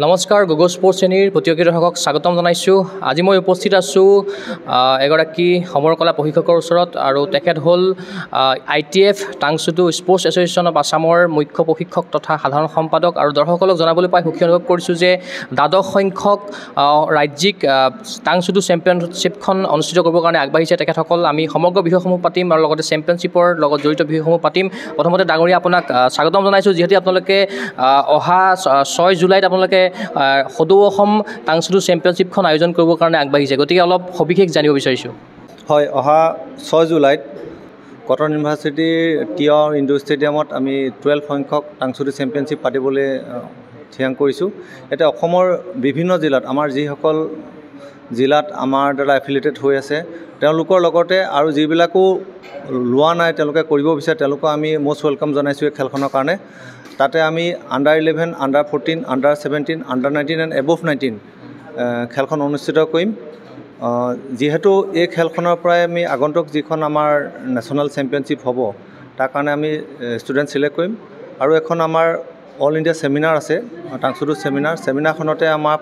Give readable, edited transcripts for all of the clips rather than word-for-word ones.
নমস্কাৰ Google sports শ্ৰেণীৰ প্ৰতিযোগী দৰ্শকক স্বাগতম জনাইছোঁ। আজি মই উপস্থিত আছোঁ এগৰাকী সমৰ কলা প্ৰশিক্ষকৰ ওচৰত আৰু তেখেত হ'ল ITF টাংচুটো স্পৰ্টছ এছ'চিয়েশ্যন অফ আছামৰ মুখ্য প্ৰশিক্ষক তথা সাধাৰণ সম্পাদক আৰু দৰ্শকসকলক জনাবলৈ পাই সুখী অনুভৱ কৰিছোঁ যে দ্বাদশ সংখ্যক ৰাজ্যিক টাংচুটো চেম্পিয়নশ্বিপখন অনুষ্ঠিত কৰিবৰ কাৰণে আগবাঢ়িছে তেখেতসকল। আমি সমগ্ৰ বিষয়সমূহ পাতিম আৰু লগতে চেম্পিয়নশ্বিপৰ লগত জড়িত বিষয়সমূহ পাতিম। প্ৰথমতে ডাঙৰীয়া আপোনাক স্বাগতম জনাইছোঁ, যিহেতু আপোনালোকে অহা 6 জুলাইত আপোনালোকে সদৌ অসম টাংচুটো চেম্পিয়নশ্বিপখন আয়োজন কৰিবৰ কাৰণে আগবাঢ়িছে, গতিকে অলপ সবিশেষ জানিব বিচাৰিছোঁ। হয়, অহা 6 জুলাইত কটন ইউনিভাৰ্চিটিৰ টিয় ইনডোৰ ষ্টেডিয়ামত আমি 12 সংখ্যক টাংচুটো চেম্পিয়নশ্বিপ পাতিবলৈ থিৰাং কৰিছোঁ। এতিয়া অসমৰ বিভিন্ন জিলাত আমাৰ যিসকল জিলাত আমাৰ দ্বাৰা এফিলিয়েটেড হৈ আছে তেওঁলোকৰ লগতে আৰু যিবিলাকো লোৱা নাই তেওঁলোকে কৰিব বিচাৰে তেওঁলোকক আমি মষ্ট ৱেলকাম জনাইছোঁ এই খেলখনৰ কাৰণে। তাতে আমি under-11, under-14, under-17, under-19 and above 19 খেলখন অনুষ্ঠিত কৰিম। যিহেতু এই খেলখনৰ পৰাই আমি আগন্তুক যিখন আমাৰ নেশ্যনেল চেম্পিয়নশ্বিপ হ'ব তাৰ কাৰণে আমি ষ্টুডেণ্ট ছিলেক্ট কৰিম। আৰু এখন আমাৰ অল ইণ্ডিয়া ছেমিনাৰ আছে, টাংচুটো ছেমিনাৰখনতে আমাক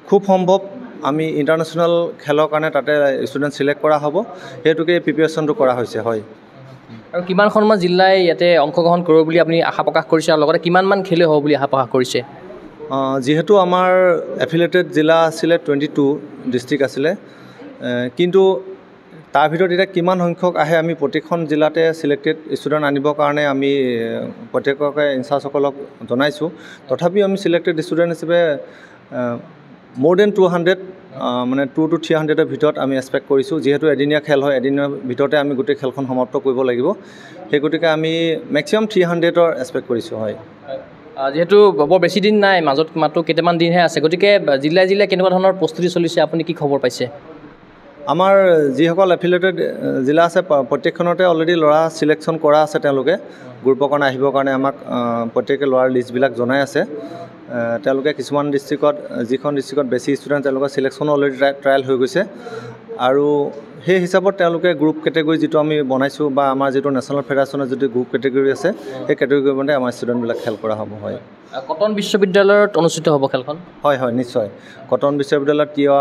খুব সম্ভৱ আমি ইণ্টাৰনেশ্যনেল খেলৰ কাৰণে তাতে ষ্টুডেণ্ট ছিলেক্ট কৰা হ'ব, সেইটোকে প্ৰিপেৰেশ্যনটো কৰা হৈছে। হয়, আৰু কিমানখনমান জিলাই ইয়াতে অংশগ্ৰহণ কৰিব বুলি আপুনি আশা প্ৰকাশ কৰিছে আৰু লগতে কিমানমান খেলুৱৈ হ'ব বুলি আশা প্ৰকাশ কৰিছে? যিহেতু আমাৰ এফিলিয়েটেড জিলা আছিলে 22 ডিষ্ট্ৰিক্ট আছিলে, কিন্তু তাৰ ভিতৰত এতিয়া কিমান সংখ্যক আহে আমি প্ৰতিখন জিলাতে ছিলেক্টেড ষ্টুডেণ্ট আনিবৰ কাৰণে আমি প্ৰত্যেককে ইনচাৰ্জসকলক জনাইছোঁ। তথাপিও আমি ছিলেক্টেড ষ্টুডেণ্ট হিচাপে more than 200 মানে 200 to 300ৰ ভিতৰত আমি এক্সপেক্ট কৰিছোঁ। যিহেতু এদিনীয়া খেল হয়, এদিনৰ ভিতৰতে আমি গোটেই খেলখন সমাপ্ত কৰিব লাগিব, সেই গতিকে আমি মেক্সিমাম 300ৰ এক্সপেক্ট কৰিছোঁ। হয়, যিহেতু বৰ বেছি দিন নাই, মাজত মাত্ৰ কেইটামান দিনহে আছে, গতিকে জিলাই জিলাই কেনেকুৱা ধৰণৰ প্ৰস্তুতি চলিছে, আপুনি কি খবৰ পাইছে? আমাৰ যিসকল এফিলিয়েটেড জিলা আছে প্ৰত্যেকখনতে অলৰেডি ল'ৰা ছিলেকশ্যন কৰা আছে, তেওঁলোকে গ্ৰুপৰ কাৰণে আহিবৰ কাৰণে আমাক প্ৰত্যেকে ল'ৰাৰ লিষ্টবিলাক জনাই আছে। তেওঁলোকে কিছুমান ডিষ্ট্ৰিক্টত যিখন ডিষ্ট্ৰিক্টত বেছি ষ্টুডেণ্ট তেওঁলোকৰ ছিলেকশ্যনো অলৰেডি ট্ৰায়েল হৈ গৈছে, আৰু সেই হিচাপত তেওঁলোকে গ্ৰুপ কেটেগৰী যিটো আমি বনাইছোঁ বা আমাৰ যিটো নেশ্যনেল ফেডাৰেশ্যনৰ যিটো গ্ৰুপ কেটেগৰী আছে সেই কেটেগৰী মতে আমাৰ ষ্টুডেণ্টবিলাক খেল কৰা হ'ব। হয়, কটন বিশ্ববিদ্যালয়ত অনুষ্ঠিত হ'ব খেলখন? হয় হয়, নিশ্চয় কটন বিশ্ববিদ্যালয়ত টিয়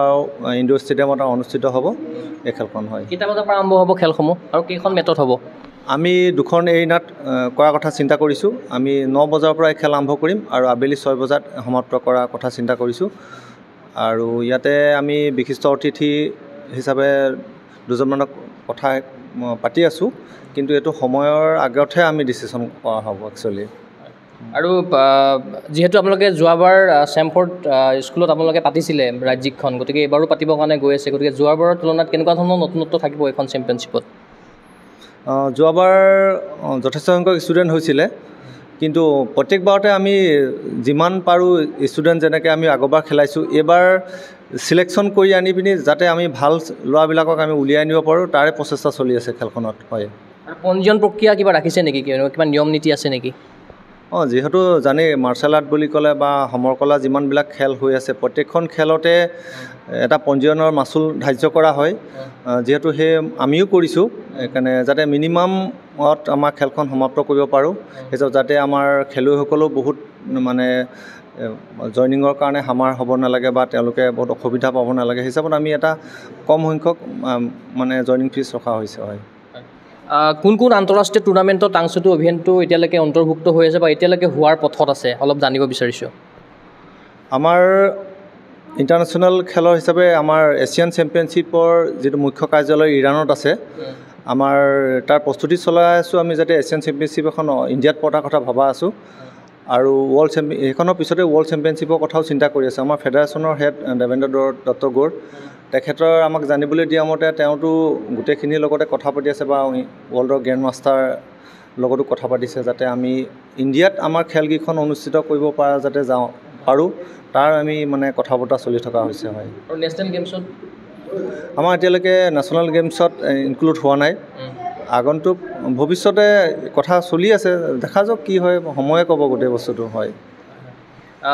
ইনডোৰ ষ্টেডিয়ামত অনুষ্ঠিত হ'ব এই খেলখন। হয়, কেইটা বজাৰ পৰা আৰম্ভ হ'ব খেলসমূহ আৰু কেইখন মেটত হ'ব? আমি 2খন এৰিনাত কৰাৰ কথা চিন্তা কৰিছোঁ। আমি 9 বজাৰ পৰা এই খেল আৰম্ভ কৰিম আৰু আবেলি 6 বজাত সমাপ্ত কৰাৰ কথা চিন্তা কৰিছোঁ। আৰু ইয়াতে আমি বিশিষ্ট অতিথি হিচাপে দুজনমানক কথা পাতি আছোঁ, কিন্তু এইটো সময়ৰ আগতহে আমি ডিচিশ্যন কৰা হ'ব একচুৱেলি। আৰু যিহেতু আপোনালোকে যোৱাবাৰ চেমফৰ্ড স্কুলত আপোনালোকে পাতিছিলে ৰাজ্যিকখন, গতিকে এইবাৰো পাতিবৰ কাৰণে গৈ আছে, গতিকে যোৱাবাৰৰ তুলনাত কেনেকুৱা ধৰণৰ নতুনত্ব থাকিব এইখন চেম্পিয়নশ্বিপত? যোৱাবাৰ যথেষ্ট সংখ্যক ষ্টুডেণ্ট হৈছিলে, কিন্তু প্ৰত্যেকবাৰতে আমি যিমান পাৰোঁ ষ্টুডেণ্ট যেনেকৈ আমি আগৰবাৰ খেলাইছোঁ, এইবাৰ ছিলেকশ্যন কৰি আনি পিনি যাতে আমি ভাল ল'ৰাবিলাকক আমি উলিয়াই আনিব পাৰোঁ তাৰে প্ৰচেষ্টা চলি আছে খেলখনত। হয়, আৰু পঞ্জীয়ন প্ৰক্ৰিয়া কিবা ৰাখিছে নেকি, কিবা নিয়ম নীতি আছে নেকি? যিহেতু জানেই মাৰ্চেল আৰ্ট বুলি ক'লে বা সমৰ কলা যিমানবিলাক খেল হৈ আছে প্ৰত্যেকখন খেলতে এটা পঞ্জীয়নৰ মাচুল ধাৰ্য কৰা হয়, যিহেতু সেই আমিও কৰিছোঁ, সেইকাৰণে যাতে মিনিমামত আমাৰ খেলখন সমাপ্ত কৰিব পাৰোঁ, সেইচব যাতে আমাৰ খেলুৱৈসকলেও বহুত মানে জইনিঙৰ কাৰণে হামাৰ হ'ব নালাগে বা তেওঁলোকে বহুত অসুবিধা পাব নালাগে, সেই হিচাপত আমি এটা কম সংখ্যক মানে জইনিং ফিজ ৰখা হৈছে। হয়, কোন কোন আন্তঃৰাষ্ট্ৰীয় টুৰ্ণামেণ্টত টাংচুটো ইভেণ্টটো এতিয়ালৈকে অন্তৰ্ভুক্ত হৈ আছে বা এতিয়ালৈকে হোৱাৰ পথত আছে, অলপ জানিব বিচাৰিছোঁ। আমাৰ ইণ্টাৰনেশ্যনেল খেলৰ হিচাপে আমাৰ এছিয়ান চেম্পিয়নশ্বিপৰ যিটো মুখ্য কাৰ্যালয় ইৰাণত আছে, আমাৰ তাৰ প্ৰস্তুতি চলাই আছোঁ আমি, যাতে এছিয়ান চেম্পিয়নশ্বিপ এখন ইণ্ডিয়াত পতাৰ কথা ভবা আছোঁ, আৰু সেইখনৰ পিছতে ৱৰ্ল্ড চেম্পিয়নশ্বিপৰ কথাও চিন্তা কৰি আছে। আমাৰ ফেডাৰেশ্যনৰ হেড দেৱেন্দ্ৰ দত্ত গৌড়, তেখেতৰ আমাক জানিবলৈ দিয়া মতে তেওঁতো গোটেইখিনিৰ লগতে কথা পাতি আছে বা ৱৰ্ল্ডৰ গ্ৰেণ্ড মাষ্টাৰ লগতো কথা পাতিছে, যাতে আমি ইণ্ডিয়াত আমাৰ খেলকেইখন অনুষ্ঠিত কৰিব পৰা যাতে পাৰোঁ, তাৰ আমি মানে কথা বতৰা চলি থকা হৈছে। হয়, আৰু নেশ্যনেল গেমছত আমাৰ এতিয়ালৈকে নেশ্যনেল গেমছত ইনক্লুড হোৱা নাই, আগন্তুক ভৱিষ্যতে কথা চলি আছে, দেখা যাওক কি হয়, সময়ে ক'ব গোটেই বস্তুটো। হয়,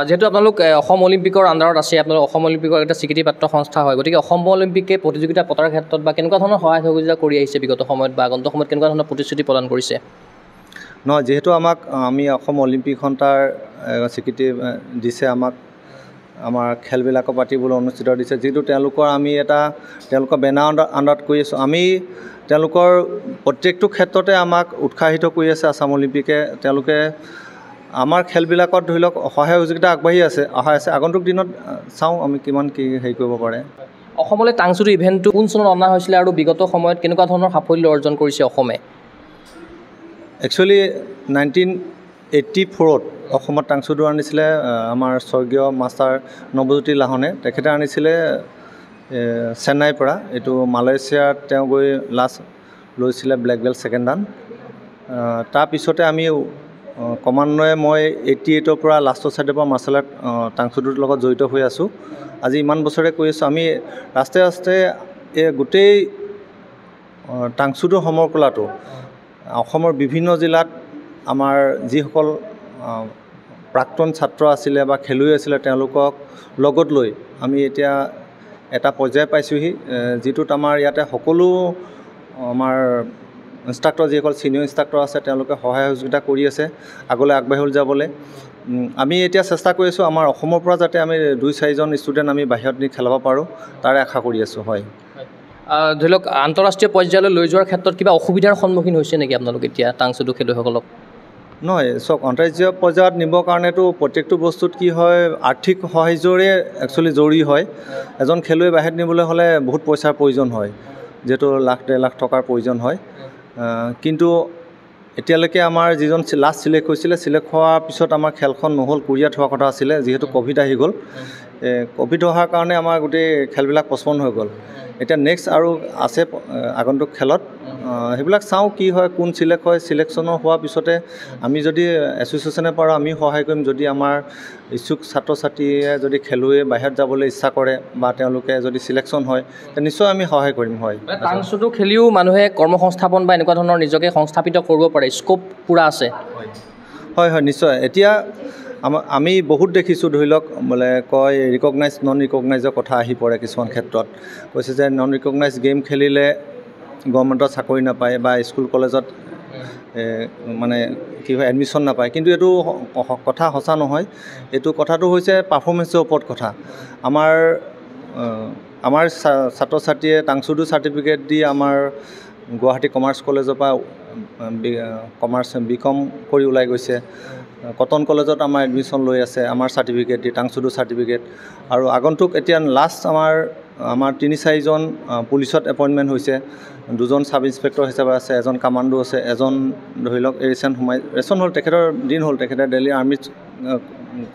যেহেতু আপোনালোক অসম অলিম্পিকৰ আণ্ডাৰত আছে, আপোনালোক অসম অলিম্পিকৰ এটা স্বীকৃতিপ্ৰাপ্ত সংস্থা হয়, গতিকে অসম অলিম্পিকে প্ৰতিযোগিতা পতাৰ ক্ষেত্ৰত বা কেনেকুৱা ধৰণৰ সহায় সহযোগিতা কৰি আহিছে বিগত সময়ত বা আগন্তুক সময়ত কেনেকুৱা ধৰণৰ প্ৰতিশ্ৰুতি প্ৰদান কৰিছে? নহয়, যিহেতু আমি অসম অলিম্পিকখন তাৰ স্বীকৃতি দিছে আমাক আমাৰ খেলবিলাকো পাতিবলৈ অনুষ্ঠিত দিছে, যিটো তেওঁলোকৰ বেনাৰ আণ্ডাৰত কৰি আছোঁ। আমি তেওঁলোকৰ প্ৰত্যেকটো ক্ষেত্ৰতে আমাক উৎসাহিত কৰি আছে আসাম অলিম্পিকে। তেওঁলোকে আমাৰ খেলবিলাকত ধৰি লওক সহায় সহযোগিতা আগবাঢ়ি অহা আছে। আগন্তুক দিনত চাওঁ আমি কিমান কি হেৰি কৰিব পাৰে। অসমলৈ টাংচুটো ইভেণ্টটো কোন চনত অনা হৈছিলে আৰু বিগত সময়ত কেনেকুৱা ধৰণৰ সাফল্য অৰ্জন কৰিছে অসমে? একচুৱেলি 1984ত অসমত টাংচুটো আনিছিলে আমাৰ স্বৰ্গীয় মাষ্টাৰ নৱজ্যোতি লাহনে। তেখেতে আনিছিলে চেন্নাইৰ পৰা। এইটো মালয়েছিয়াত তেওঁ গৈ লাষ্ট লৈছিলে ব্লেক বেল্ট ছেকেণ্ড ডান। তাৰপিছতে আমি ক্ৰমান্বয়ে মই 88ৰ পৰা লাষ্টৰ ছাইডৰ পৰা মাৰ্চেল আৰ্ট টাংচুটোৰ লগত জড়িত হৈ আছোঁ। আজি ইমান বছৰে কৰি আছোঁ। আমি ৰাস্তাই ৰাস্তাই এই গোটেই টাংচুটো সমৰকলাটো অসমৰ বিভিন্ন জিলাত আমাৰ যিসকল প্ৰাক্তন ছাত্ৰ আছিলে বা খেলুৱৈ আছিলে তেওঁলোকক লগত লৈ আমি এতিয়া এটা পৰ্যায় পাইছোঁহি, যিটোত আমাৰ ইয়াতে সকলো আমাৰ ইনষ্ট্ৰাক্টৰ যিসকল ছিনিয়ৰ ইনষ্ট্ৰাক্টৰ আছে তেওঁলোকে সহায় সহযোগিতা কৰি আছে আগলৈ আগবাঢ়ি যাবলৈ। আমি এতিয়া চেষ্টা কৰি আছোঁ আমাৰ অসমৰ পৰা যাতে আমি 2-4জন ষ্টুডেণ্ট আমি বাহিৰত নি খেলাব পাৰোঁ, তাৰে আশা কৰি আছোঁ। হয়, ধৰি লওক আন্তঃৰাষ্ট্ৰীয় পৰ্যায়লৈ লৈ যোৱাৰ ক্ষেত্ৰত কিবা অসুবিধাৰ সন্মুখীন হৈছে নেকি আপোনালোক এতিয়া টাংচুটো খেলুৱৈসকলক? নহয়, চাওক, আন্তঃৰাষ্ট্ৰীয় পৰ্যায়ত নিবৰ কাৰণেতো প্ৰত্যেকটো বস্তুত কি হয়, আৰ্থিক সাহাৰ্যৰে একচুৱেলি জৰুৰী হয়। এজন খেলুৱৈ বাহিৰত নিবলৈ হ'লে বহুত পইচাৰ প্ৰয়োজন হয়, যিহেতু 1-1.5 লাখ টকাৰ প্ৰয়োজন হয়। কিন্তু এতিয়ালৈকে আমাৰ যিজন লাষ্ট ছিলেক্ট হৈছিলে, ছিলেক্ট হোৱাৰ পিছত আমাৰ খেলখন নহ'ল, কোৰিয়াত হোৱাৰ কথা আছিলে। যিহেতু ক'ভিড আহি গ'ল, ক'ভিড অহাৰ কাৰণে আমাৰ গোটেই খেলবিলাক পষ্টপন হৈ গ'ল। এতিয়া নেক্সট আৰু আছে আগন্তুক খেলত, সেইবিলাক চাওঁ কি হয়, কোন ছিলেক্ট হয়। ছিলেকশ্যনৰ হোৱাৰ পিছতে আমি যদি এছ'চিয়েশ্যনে পাৰোঁ আমি সহায় কৰিম। যদি আমাৰ ইচ্ছুক ছাত্ৰ ছাত্ৰীয়ে যদি খেলুৱৈ বাহিৰত যাবলৈ ইচ্ছা কৰে বা তেওঁলোকে যদি ছিলেকশ্যন হয় তেতিয়া নিশ্চয় আমি সহায় কৰিম। হয়, টাংচুটো খেলিও মানুহে কৰ্মসংস্থাপন বা এনেকুৱা ধৰণৰ নিজকে সংস্থাপিত কৰিব পাৰে, স্ক'প পূৰা আছে। হয় হয়, নিশ্চয়। এতিয়া আমি বহুত দেখিছোঁ, ধৰি লওক বোলে কয় ৰিকগনাইজ নন ৰিকগনাইজৰ কথা আহি পৰে কিছুমান ক্ষেত্ৰত। কৈছে যে নন ৰিকগনাইজ গেম খেলিলে গভৰ্ণমেণ্টত চাকৰি নাপায় বা স্কুল কলেজত মানে কি হয় এডমিশ্যন নাপায়। কিন্তু এইটো কথা সঁচা নহয়। এইটো কথাটো হৈছে পাৰফৰ্মেঞ্চৰ ওপৰত কথা। আমাৰ ছাত্ৰ ছাত্ৰীয়ে টাংচুটো চাৰ্টিফিকেট দি আমাৰ গুৱাহাটী কমাৰ্চ কলেজৰ পৰা কমাৰ্চ BCom কৰি ওলাই গৈছে। কটন কলেজত আমাৰ এডমিশ্যন লৈ আছে আমাৰ চাৰ্টিফিকেট দি, টাংচুটো চাৰ্টিফিকেট। আৰু আগন্তুক এতিয়া লাষ্ট আমাৰ 3-4জন পুলিচত এপইণ্টমেণ্ট হৈছে। 2জন ছাব ইনস্পেক্টৰ হিচাপে আছে, এজন কামাণ্ডো আছে, এজন ধৰি লওক ৰেচন হ'ল, তেখেতৰ দিন হ'ল, তেখেতে দিল্লী আৰ্মিত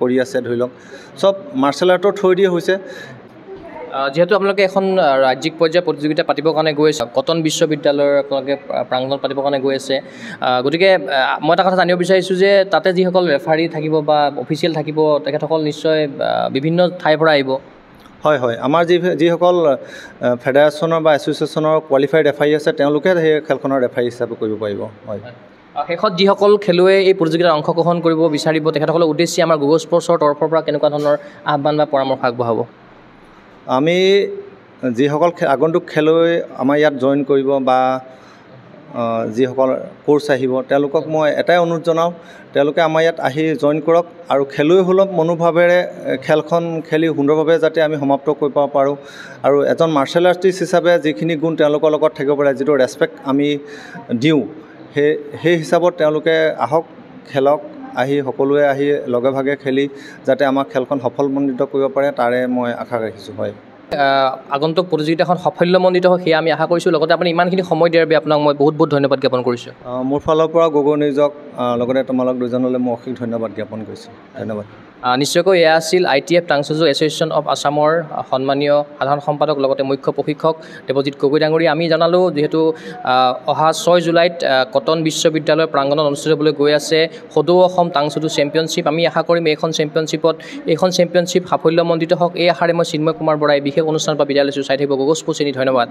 কৰি আছে। ধৰি লওক চব মাৰ্চেল আৰ্টৰ থ্ৰুৱেদিয়ে হৈছে। যিহেতু আপোনালোকে এখন ৰাজ্যিক পৰ্যায়ৰ প্ৰতিযোগিতা পাতিবৰ কাৰণে গৈ আছে, কটন বিশ্ববিদ্যালয়ৰ আপোনালোকে প্ৰাংগণত পাতিবৰ কাৰণে গৈ আছে, গতিকে মই এটা কথা জানিব বিচাৰিছোঁ যে তাতে যিসকল ৰেফাৰী থাকিব বা অফিচিয়েল থাকিব তেখেতসকল নিশ্চয় বিভিন্ন ঠাইৰ পৰা আহিব। হয় হয়, আমাৰ যিসকল ফেডাৰেশ্যনৰ বা এছ'চিয়েশ্যনৰ কোৱালিফাইড ৰেফাৰী আছে তেওঁলোকে সেই খেলখনৰ ৰেফাৰী হিচাপে কৰিব পাৰিব। হয়, শেষত যিসকল খেলুৱৈ এই প্ৰতিযোগিতাত অংশগ্ৰহণ কৰিব বিচাৰিব তেখেতসকলৰ উদ্দেশ্যে আমাৰ গুগল স্পৰ্টছৰ তৰফৰ পৰা কেনেকুৱা ধৰণৰ আহ্বান বা পৰামৰ্শ আগবঢ়াব? আমি যিসকল আগন্তুক খেলুৱৈ আমাৰ ইয়াত জইন কৰিব বা যিসকল কোৰ্চ আহিব তেওঁলোকক মই এটাই অনুৰোধ জনাওঁ, তেওঁলোকে আমাৰ ইয়াত আহি জইন কৰক আৰু খেলুৱৈসুলভ মনোভাৱেৰে খেলখন খেলি সুন্দৰভাৱে যাতে আমি সমাপ্ত কৰিব পাৰোঁ। আৰু এজন মাৰ্চেল আৰ্টিষ্ট হিচাপে যিখিনি গুণ তেওঁলোকৰ লগত থাকিব পাৰে, যিটো ৰেচপেক্ট আমি দিওঁ, সেই হিচাপত তেওঁলোকে আহক, খেলক, আহি সকলোৱে আহি লগে ভাগে খেলি যাতে আমাৰ খেলখন সফলমণ্ডিত কৰিব পাৰে তাৰে মই আশা ৰাখিছোঁ। হয়, আগন্তুক প্ৰতিযোগিতাখন সাফল্যমণ্ডিত হয় সেয়া আমি আশা কৰিছোঁ। লগতে আপুনি ইমানখিনি সময় দিয়াৰ বাবে আপোনাক মই বহুত বহুত ধন্যবাদ জ্ঞাপন কৰিছোঁ। মোৰ ফালৰ পৰা গুগল নিউজক লগতে তোমালোক দুজনলৈ মই অশেষ ধন্যবাদ জ্ঞাপন কৰিছোঁ। ধন্যবাদ। নিশ্চয়কৈ এয়া আছিল ITF টাংচুজু এছ'চিয়েশ্যন অফ আছামৰ সন্মানীয় সাধাৰণ সম্পাদক লগতে মুখ্য প্ৰশিক্ষক দেৱজিৎ গগৈ ডাঙৰীয়া। আমি জনালোঁ যিহেতু অহা 6 জুলাইত কটন বিশ্ববিদ্যালয়ৰ প্ৰাংগণত অনুষ্ঠিত হ'বলৈ গৈ আছে সদৌ অসম টাংচুজু চেম্পিয়নশ্বিপ। আমি আশা কৰিম এইখন চেম্পিয়নশ্বিপ সাফল্যমণ্ডিত হওক, এই আশাৰে মই চিন্ময় কুমাৰ বৰাই বিশেষ অনুষ্ঠানৰ পৰা বিদায় লৈছোঁ। চাই থাকিব গুগল স্পৰ্টছ। ধন্যবাদ।